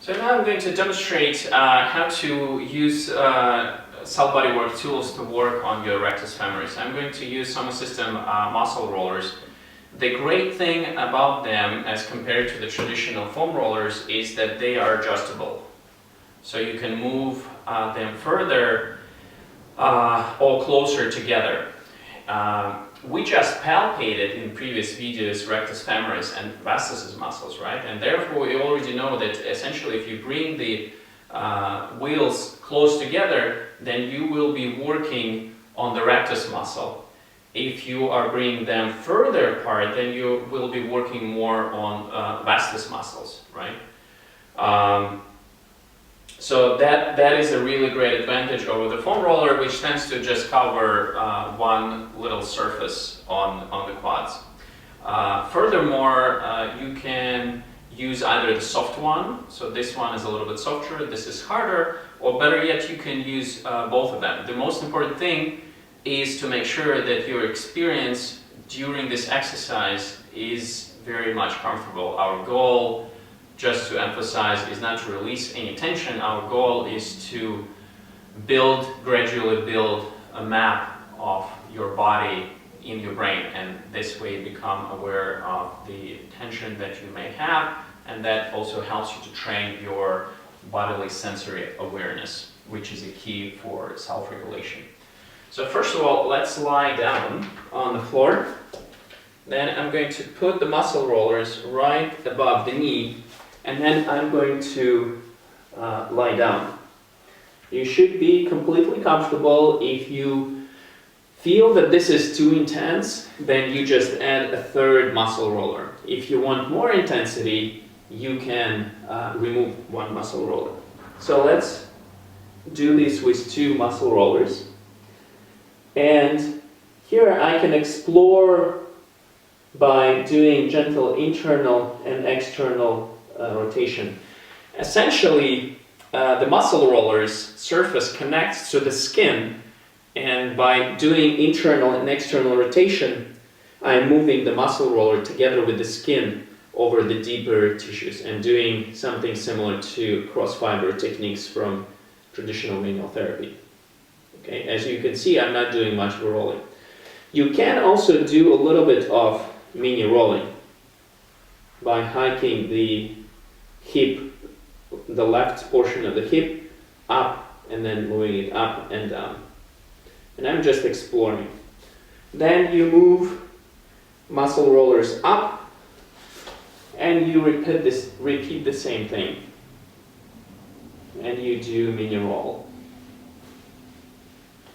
So now I'm going to demonstrate how to use cell bodywork tools to work on your rectus femoris. I'm going to use Somo System muscle rollers. The great thing about them as compared to the traditional foam rollers is that they are adjustable. So you can move them further or closer together. We just palpated in previous videos rectus femoris and vastus muscles, right? And therefore we already know that essentially if you bring the wheels close together, then you will be working on the rectus muscle. If you are bringing them further apart, then you will be working more on vastus muscles, right? So that is a really great advantage over the foam roller, which tends to just cover one little surface on the quads. Furthermore, you can use either the soft one, so this one is a little bit softer, this is harder, or better yet, you can use both of them. The most important thing is to make sure that your experience during this exercise is very much comfortable. Our goal, just to emphasize, is not to release any tension. Our goal is to gradually build a map of your body in your brain, and this way become aware of the tension that you may have, and that also helps you to train your bodily sensory awareness, which is a key for self-regulation. So first of all, let's lie down on the floor. Then I'm going to put the muscle rollers right above the knee, and then I'm going to lie down. You should be completely comfortable. If you feel that this is too intense, then you just add a third muscle roller. If you want more intensity, you can remove one muscle roller. So let's do this with two muscle rollers. And here I can explore by doing gentle internal and external rotation. Essentially, the muscle roller's surface connects to the skin, and by doing internal and external rotation, I'm moving the muscle roller together with the skin over the deeper tissues and doing something similar to cross-fiber techniques from traditional manual therapy. Okay, as you can see, I'm not doing much rolling. You can also do a little bit of mini rolling by hiking the hip, the left portion of the hip up and then moving it up and down. And I'm just exploring. Then you move muscle rollers up and you repeat the same thing. And you do mini roll.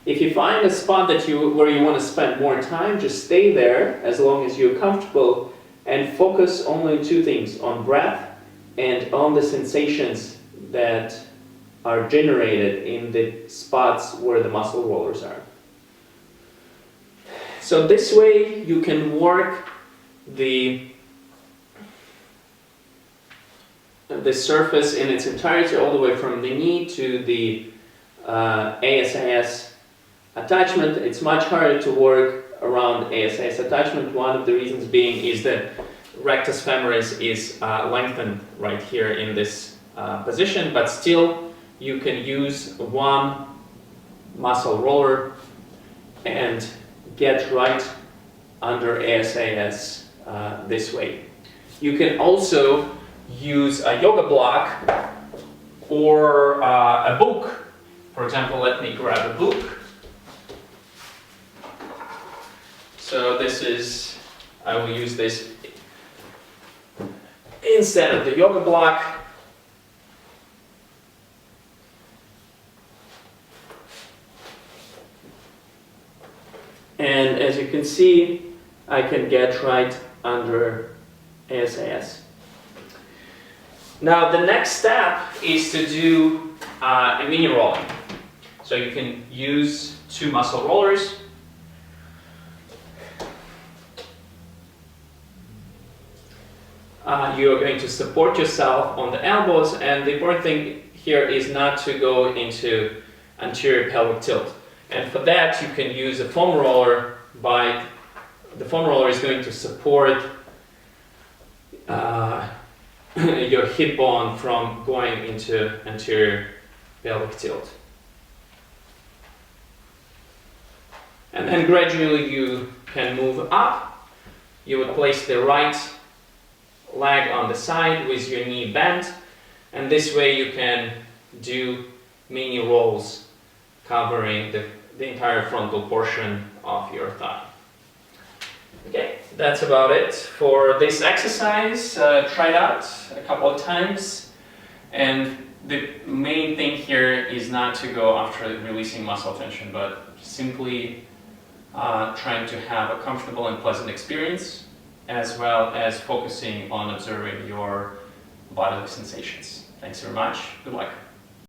If you find a spot where you want to spend more time, just stay there as long as you're comfortable and focus only on two things, on breath and on the sensations that are generated in the spots where the muscle rollers are. So this way you can work the surface in its entirety, all the way from the knee to the ASIS attachment. It's much harder to work around ASIS attachment. One of the reasons being is that rectus femoris is lengthened right here in this position, but still you can use one muscle roller and get right under ASIS this way. You can also use a yoga block or a book. For example, let me grab a book. So I will use this instead of the yoga block. And as you can see, I can get right under ASIS. Now the next step is to do a mini rolling. So you can use two muscle rollers. You are going to support yourself on the elbows, and the important thing here is not to go into anterior pelvic tilt. And for that you can use a foam roller. The foam roller is going to support your hip bone from going into anterior pelvic tilt. And then gradually you can move up. You would place the right leg on the side with your knee bent, and this way you can do mini rolls covering the entire frontal portion of your thigh. Okay, that's about it for this exercise. Try it out a couple of times, and the main thing here is not to go after releasing muscle tension, but simply trying to have a comfortable and pleasant experience, as well as focusing on observing your bodily sensations. Thanks very much. Good luck.